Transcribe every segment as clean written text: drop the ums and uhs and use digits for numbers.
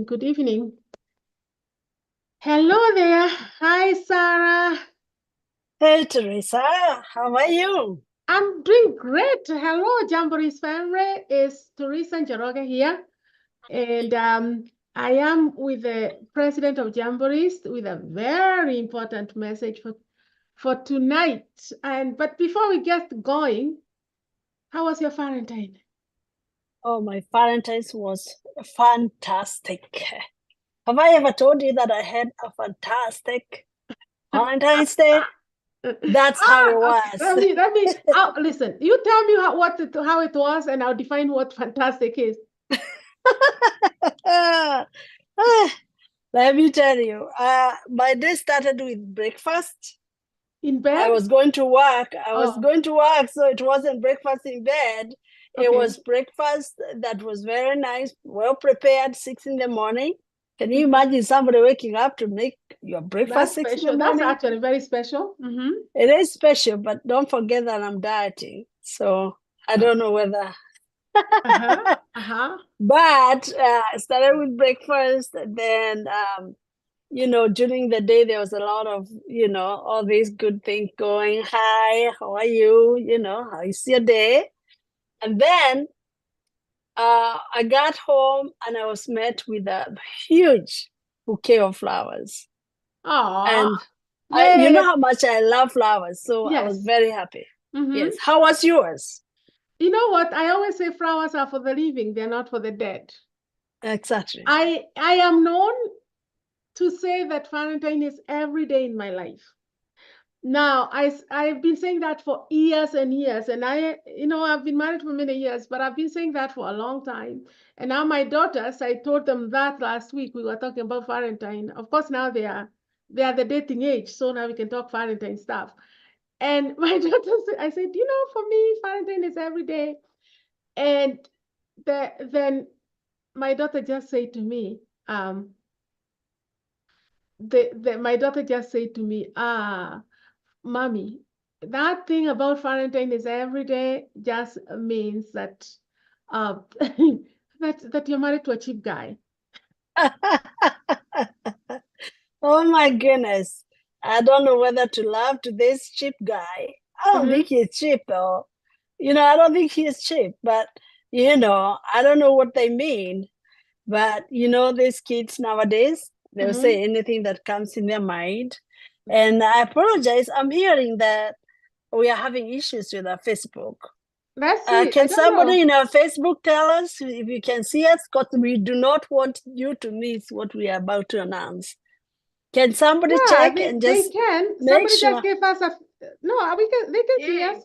Good evening. Hello there. Hi, Sarah. Hey, Teresa, how are you? I'm doing great. Hello, Jamboree's family. It's Teresa Njoroge here. And I am with the president of Jamborees with a very important message for tonight. But before we get going, how was your Valentine? Oh, my Valentine's was fantastic. Have I ever told you that I had a fantastic Valentine's Day? That's how it Okay. was. Listen, you tell me how it was, and I'll define what fantastic is. Let me tell you, my day started with breakfast. In bed? I was going to work. Oh. So it wasn't breakfast in bed. It Okay. was breakfast that was very nice, well prepared, 6 in the morning. Can you imagine somebody waking up to make your breakfast That's 6 in the special. That's morning? actually very special. It is special, but don't forget that I'm dieting. So I don't know whether. But I started with breakfast. Then, during the day, there was a lot of, all these good things going. Hi, how are you? How is your day? And then I got home and I was met with a huge bouquet of flowers. Oh, And you know yay. how much I love flowers. So I was Yes. very happy. Mm-hmm. Yes. How was yours? You know what? I always say flowers are for the living, they're not for the dead. Exactly. I am known to say that Valentine is every day in my life. Now, I've been saying that for years and years, and I've been married for many years, but I've been saying that for a long time. And now my daughters, I told them that last week we were talking about Valentine. Of course, now they are the dating age, so now we can talk Valentine stuff. And my daughters, I said, for me, Valentine is every day. And then my daughter just said to me, my daughter just said to me, Mommy, that thing about Valentine is every day just means that uh, that you're married to a cheap guy. Oh my goodness. I don't know whether to laugh to this cheap guy. I don't think he's cheap though. I don't think he's cheap, but I don't know what they mean. But these kids nowadays, they'll say anything that comes in their mind. And I apologize. I'm hearing that we are having issues with our Facebook. Let's see. Can somebody in our Facebook tell us if you can see us? Because we do not want you to miss what we are about to announce. Can somebody check and just they can. make Somebody sure? just gave us they can see us.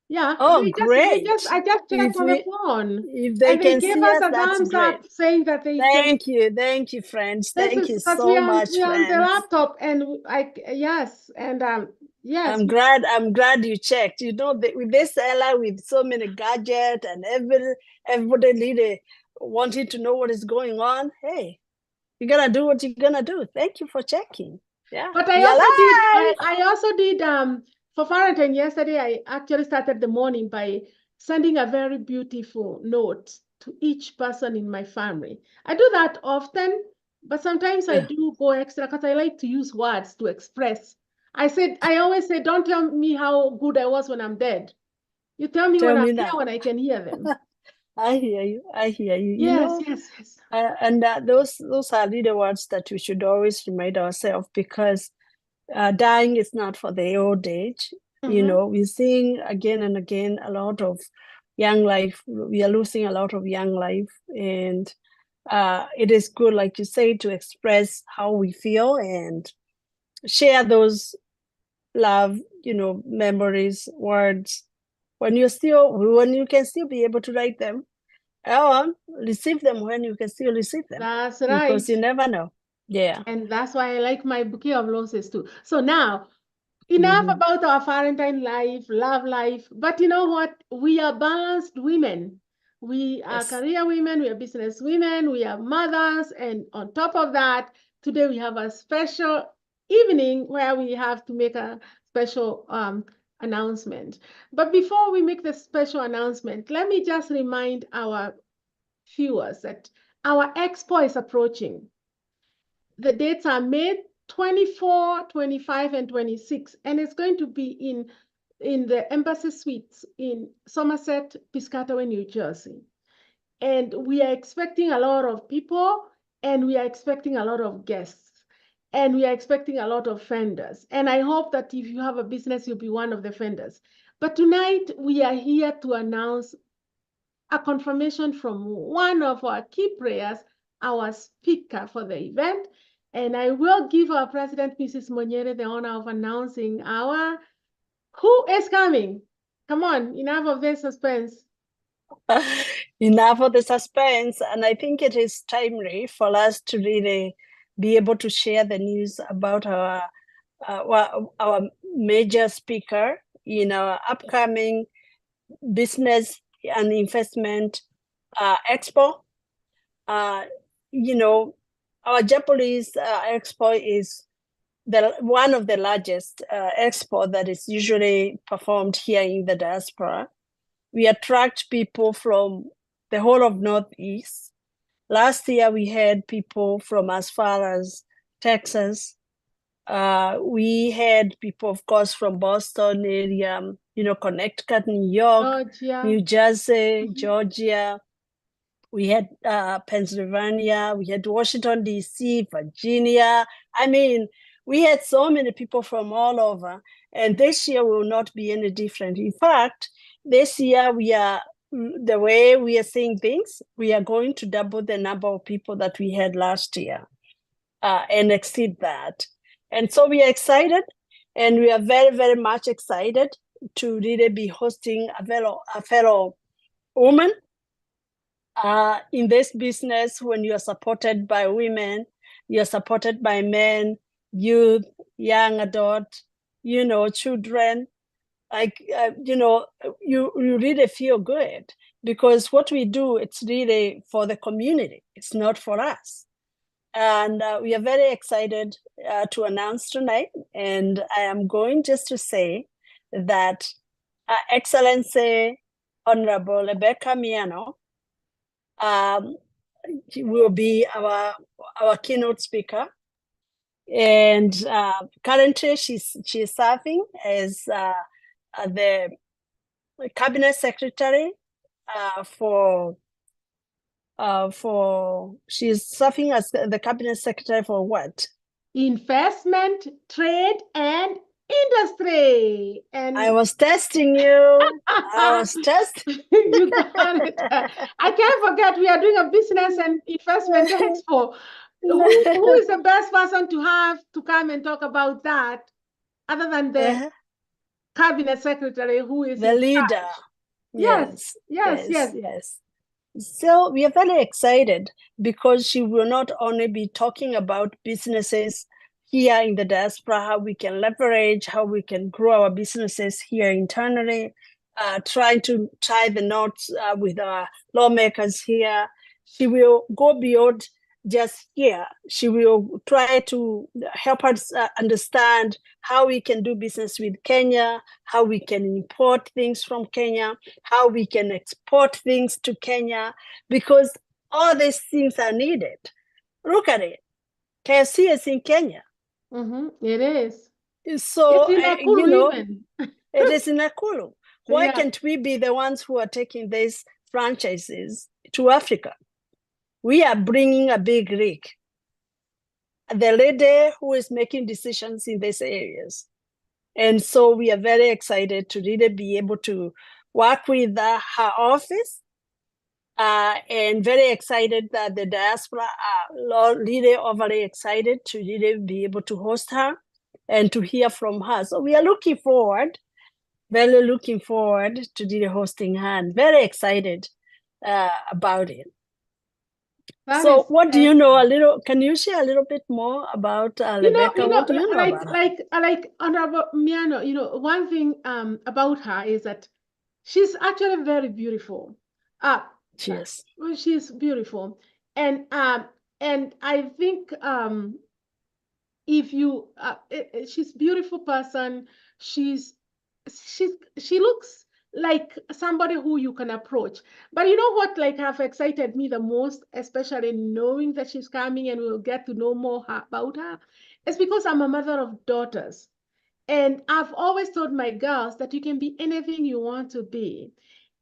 Yeah, Oh, they great. just I just checked on the phone. If they And they can gave see us us, a that's thumbs great. up saying that they can. Thank you, friends. This Thank is you because so much, we are on the friends. laptop and yes, and yes. I'm glad you checked. With this Ella with so many gadgets and everybody really wanting to know what is going on. Hey, you're gonna do what you're gonna do. Thank you for checking. Yeah. But I also did for Valentine yesterday. I actually started the morning by sending a very beautiful note to each person in my family. I do that often, but sometimes I do go extra because I like to use words to express. I always say, don't tell me how good I was when I'm dead. You tell me when I'm here when I can hear them. I hear you. Yes, yes. And those are really the words that we should always remind ourselves, because dying is not for the old age. We're seeing again and again a lot of young life. We are losing a lot of young life, and it is good, like you say, to express how we feel and share those love, memories, words when you can still be able to write them, or receive them when you can still receive them. That's right. Because you never know. Yeah. And that's why I like my bouquet of roses too. So now, enough about our Valentine life, love life. But you know what? We are balanced women. We are career women, we are business women, we are mothers. And on top of that, today we have a special evening where we have to make a special announcement. But before we make the special announcement, let me just remind our viewers that our expo is approaching. The dates are May 24, 25, and 26, and it's going to be in the Embassy Suites in Somerset, Piscataway, New Jersey. And we are expecting a lot of people, and we are expecting a lot of guests, and we are expecting a lot of vendors. And I hope that if you have a business, you'll be one of the vendors. But tonight, we are here to announce a confirmation from one of our key players, our speaker for the event. And I will give our president, Mrs. Monyere, the honor of announcing who is coming. Come on, enough of this suspense. Enough of the suspense. And I think it is timely for us to really be able to share the news about our major speaker in our upcoming business and investment expo. Our Japanese expo is one of the largest expo that is usually performed here in the diaspora. We attract people from the whole of Northeast. Last year, we had people from as far as Texas. We had people, of course, from Boston area, Connecticut, New York, Georgia. New Jersey, Georgia. We had Pennsylvania, we had Washington, D.C., Virginia. I mean, we had so many people from all over. And this year will not be any different. In fact, this year the way we are seeing things, we are going to double the number of people that we had last year and exceed that. And so we are excited, and we are very, very much excited to really be hosting a fellow woman in this business. When you are supported by women, you're supported by men, youth, young adult, children, you really feel good, because what we do, it's really for the community. It's not for us. And we are very excited to announce tonight. And I am going just to say that Excellency Honorable Rebecca Miano will be our keynote speaker. And currently she's serving as the cabinet secretary she's serving as the cabinet secretary for what? Investment, trade, and industry. And I was testing you. I was testing. You got it. I can't forget we are doing a business and investment expo. Who is the best person to have to come and talk about that, other than the cabinet secretary, who is the leader? Yes. So we are very excited, because she will not only be talking about businesses here in the diaspora, how we can leverage, how we can grow our businesses here internally, trying to tie the knots with our lawmakers here. She will go beyond just here. She will try to help us understand how we can do business with Kenya, how we can import things from Kenya, how we can export things to Kenya, because all these things are needed. Look at it. KFC is in Kenya. It is. So, it's in Nakuru even. It is in Nakuru. Why can't we be the ones who are taking these franchises to Africa? We are bringing a big rig. The lady who is making decisions in these areas. And so we are very excited to really be able to work with her office, and very excited that the diaspora are really overly excited to really be able to host her and to hear from her. So we are very looking forward to really hosting her, and very excited about it. So what do you know can you share a little bit more about Rebecca? What do you know about her? Like Honorable Miano, one thing about her is that she's actually very beautiful. Yes. She's beautiful. And I think if you she's a beautiful person, she looks like somebody who you can approach. But you know what, like, have excited me the most, especially knowing that she's coming and we'll get to know more about her, is because I'm a mother of daughters. And I've always told my girls that you can be anything you want to be.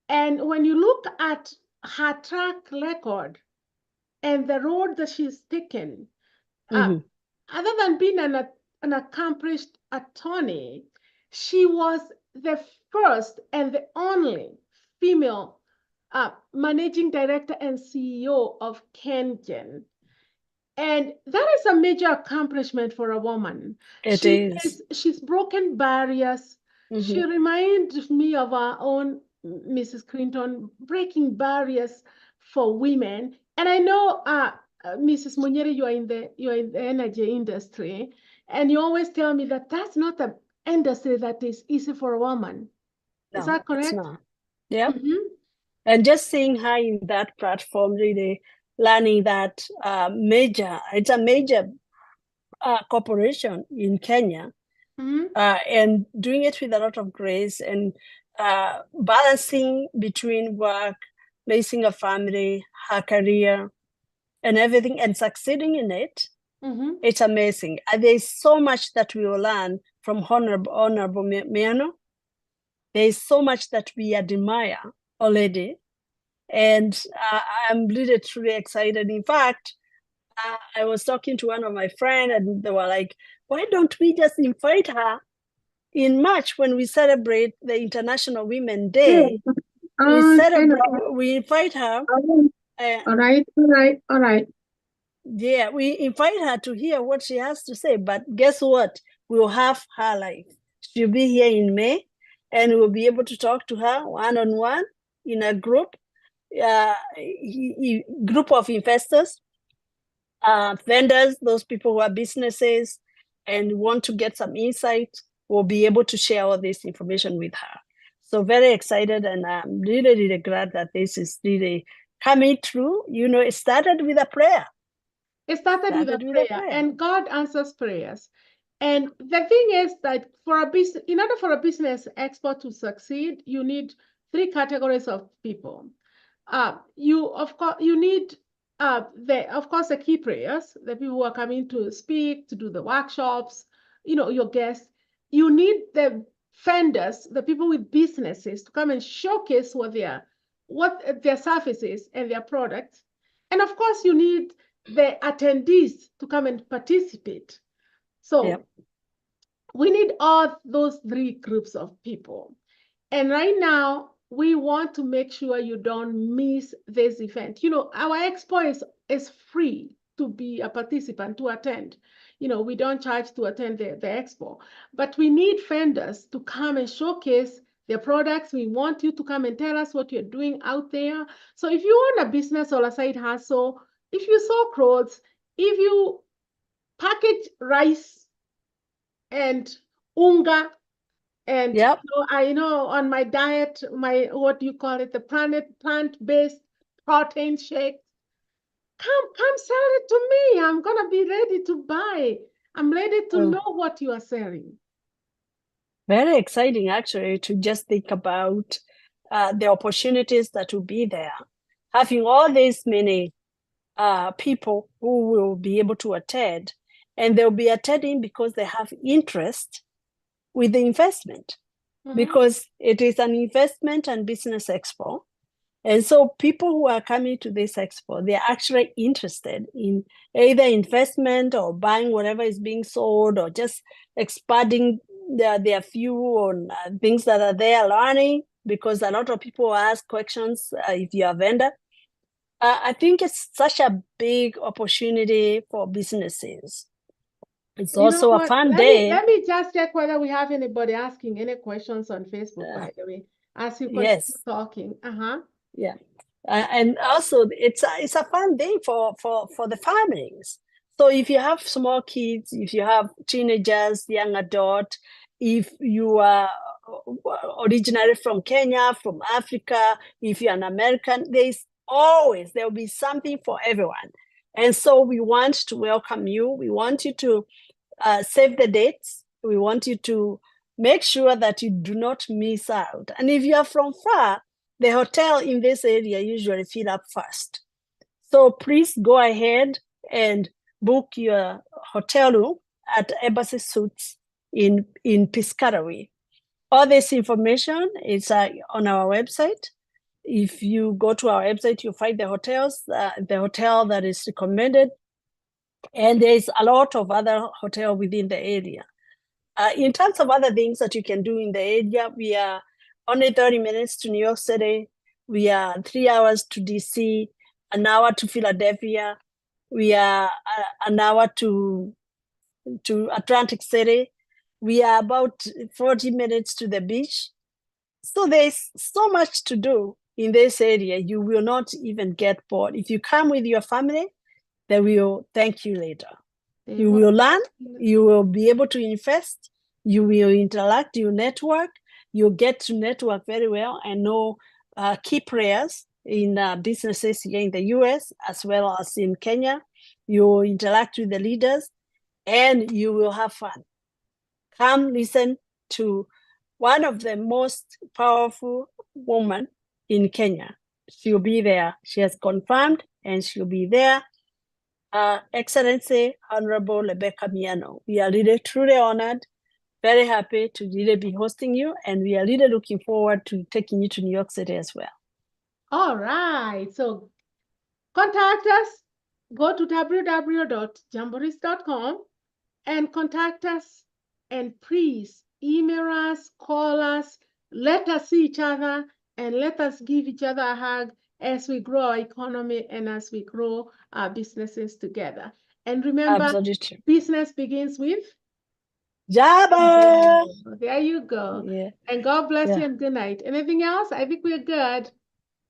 And when you look at her track record and the road that she's taken, other than being an accomplished attorney, she was the first and the only female managing director and CEO of Kengen. And that is a major accomplishment for a woman. It is. She's broken barriers. She reminds me of our own Mrs. Clinton, breaking barriers for women. And I know, Mrs. Munyeri, you're in the energy industry, and you always tell me that that's not an industry that is easy for a woman. Is that correct? It's not. Yeah. And just seeing her in that platform, really learning that it's a major corporation in Kenya, and doing it with a lot of grace and balancing between work, raising a family, her career, and everything, and succeeding in it. It's amazing. And there's so much that we will learn from Honorable Miano. There's so much that we admire already. And I'm really, truly excited. In fact, I was talking to one of my friends, and they were like, why don't we just invite her in March when we celebrate the International Women's Day? We invite her. All right. Yeah, we invite her to hear what she has to say. But guess what? We'll have her live. She'll be here in May, and we'll be able to talk to her one-on-one in a group of investors, vendors, those people who are businesses and want to get some insight. Will be able to share all this information with her. So very excited, and I'm really, really glad that this is really coming through. You know, it started with a prayer. It started with a prayer, and God answers prayers. And the thing is that in order for a business expo to succeed, you need 3 categories of people. You need the key prayers, the people who are coming to speak, to do the workshops, your guests. You need the vendors, the people with businesses, to come and showcase what their services and their products. And of course, you need the attendees to come and participate. So we need all those 3 groups of people. And right now, we want to make sure you don't miss this event. Our expo is free to be a participant, to attend. We don't charge to attend the expo, but we need vendors to come and showcase their products. We want you to come and tell us what you're doing out there. So if you own a business or a side hustle, if you sew clothes, if you package rice and unga, and I know on my diet, the plant-based protein shake, come sell it to me. I'm gonna be ready to buy. I'm ready to know what you are selling. Very exciting, actually, to just think about the opportunities that will be there. Having all these many people who will be able to attend, and they'll be attending because they have interest with the investment, because it is an investment and business expo. And so people who are coming to this expo, they're actually interested in either investment or buying whatever is being sold, or just expanding their view on things that are there, learning, because a lot of people ask questions if you're a vendor. I think it's such a big opportunity for businesses. It's also a fun day. Let me just check whether we have anybody asking any questions on Facebook, by the way, as you continue talking. Yeah. And also it's a fun day for the families. So if you have small kids, if you have teenagers, young adult, if you are originally from Kenya, from Africa, if you're an American, there will be something for everyone. And so we want to welcome you. We want you to save the dates. We want you to make sure that you do not miss out. And if you are from far, the hotel in this area usually fill up fast. So please go ahead and book your hotel room at Embassy Suites in Piscataway. All this information is on our website. If you go to our website, you'll find the hotels, the hotel that is recommended. And there's a lot of other hotels within the area. In terms of other things that you can do in the area, we are only 30 minutes to New York City. We are 3 hours to DC, an hour to Philadelphia. We are an hour to Atlantic City. We are about 40 minutes to the beach. So there's so much to do in this area. You will not even get bored. If you come with your family, they will thank you later. You will learn, you will be able to invest, you will interact, you network, you'll get to network very well and know key players in businesses here in the US as well as in Kenya. You will interact with the leaders and you will have fun. Come listen to one of the most powerful women in Kenya. She'll be there. She has confirmed and she'll be there. Excellency, Honorable Rebecca Miano. We are really truly honored, very happy to really be hosting you, and we are really looking forward to taking you to New York City as well. All right, so contact us. Go to www.jamboris.com and contact us, and please email us, call us, let us see each other, and let us give each other a hug as we grow our economy and as we grow our businesses together. And remember, Absolutely. business begins with Jambo. There you go. Yeah. And God bless you and good night. Anything else? I think we're good.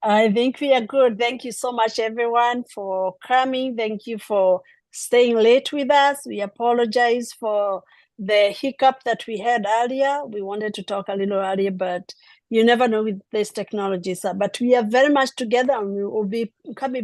I think we are good. Thank you so much, everyone, for coming. Thank you for staying late with us. We apologize for the hiccup that we had earlier. We wanted to talk a little earlier, but you never know with these technologies. But we are very much together, and we will be coming